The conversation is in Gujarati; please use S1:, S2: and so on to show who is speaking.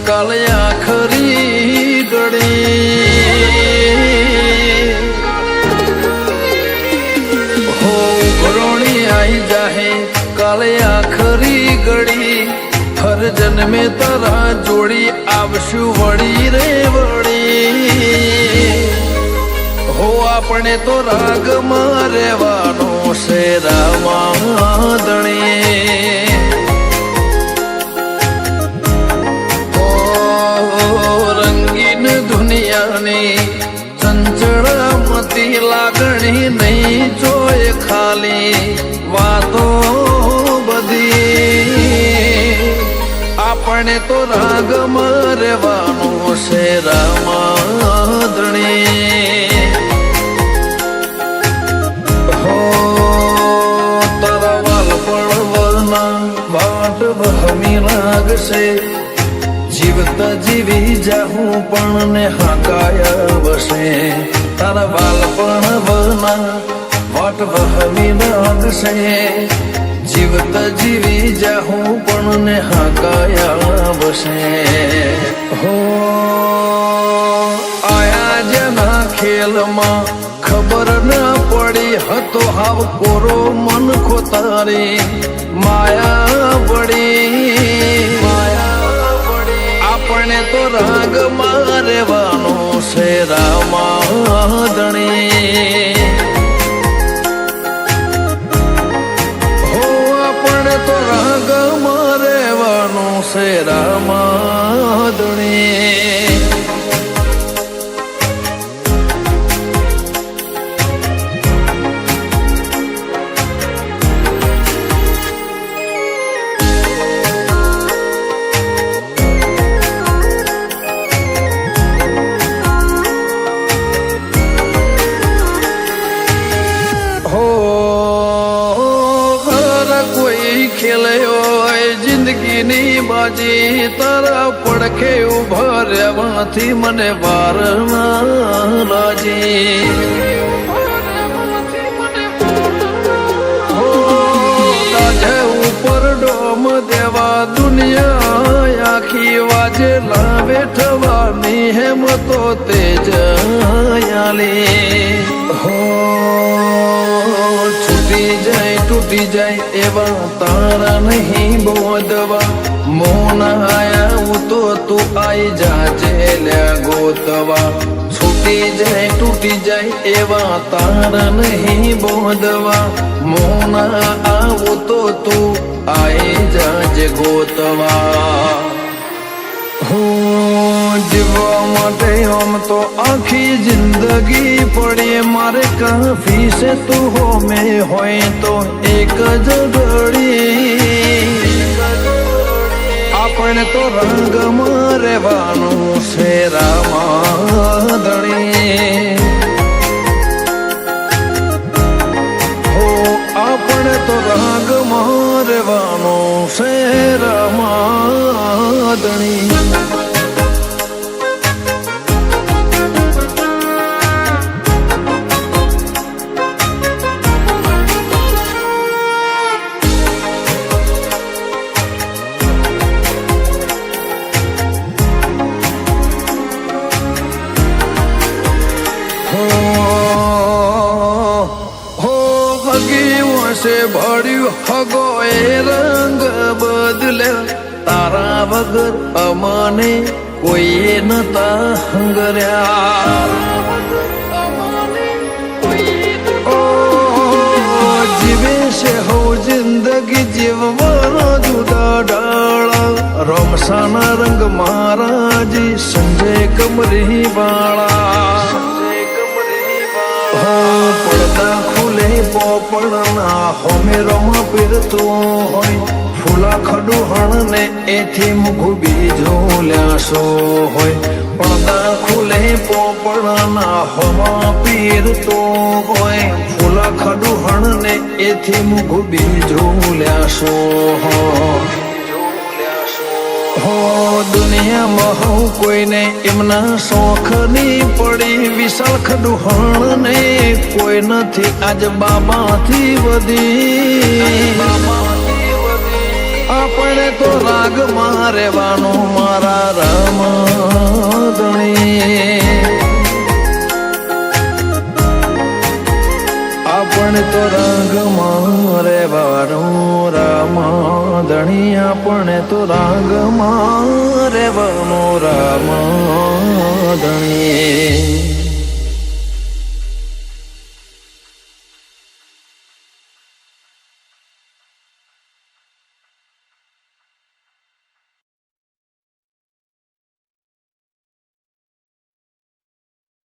S1: કાલે આખરી ઘડી હો ઘરોણી આઈ જાહે કાલે આખરી ઘડી હર જન્મે તારા જોડી આવશું વળી રે વળી હો આપણે તો રાગમાં રહેવાનો છે રામાદણી રંગીન દુનિયાની ચંચળામતી લાગણી નહીં જોય ખાલી વાતો બધી આપણે તો રાગમાં રહેવાનું છે રામાદણી હો તારા વાલપણ વરના વાટ વહમી લાગશે જીવતા જીવી જાહું પણ ને હાકાયા વસે તારા વાલપણ વના વાટ વહમી લાગશે જીવતા જીવી જાહું પણ ને હાકાયા વસે હો આયા જેના ખેલમાં ખબર ન પડી હતો હાવ કોરો મન ખોતારી માયા પડી આપણે તો રાગમાં રહેવાનું છે રામાદણી હો આપણે તો રાગમાં રહેવાનું છે રામાદણી જિંદગીની બાજી તારા પડખે ઉભા રહેવાથી મને વારમાં રાજી રાજે ઉપર ડોમ દેવા દુનિયા આખી વાજે લાવે થવાની હેમતો તેજ યાલી હો તૂટી જાય એવા તારા નહીં બોધવા મોન આયા તો તું આઈ જાજે લ્યા ગોતવા છૂટી જાય તૂટી જાય એવા તારા નહીં બોધવા મોન આવું તો તું આઈ જાજે ગોતવા જીવવા માટે આમ તો આખી જિંદગી પડી મારે કાફી છે તું હોમે હોય તો એક જ ઘડી આપણે તો રંગમાં રહેવાનું છે રામાદણી હો આપણે તો રંગમાં રહેવાનું છે રામાદણી ભળ્યું હગો એ રંગ બદલે તારા વગર અમને કોઈ નતા હંગર્યા જીવે છે હો જિંદગી જીવવાનો જુદા ડાળા રોમસાના રંગ મહારાજી સંજય કમરી વાળા પડદા ખુલે પોપડના હોમે રમ પીરતું હોય ફૂલા ખડુહણ ને એથી મુખું બીજું લ્યાસો હોય પડદા ખુલે પોપડના હોમાં પીરતું હોય ફૂલા ખડુહણ ને એથી મુખું બીજું લ્યાસો હોય હો દુનિયામાં હું કોઈને એમના શોખની પડી વિશાળ ખડુહણ ને કોઈ નથી આજ બાબાથી વધી આપણે તો રાગમાં રહેવાનું મારા રામ ધણી આપણે તો રાગમાં રહેવાનું રામ ધણી આપણે તો રાગમાં રહેવાનું રામ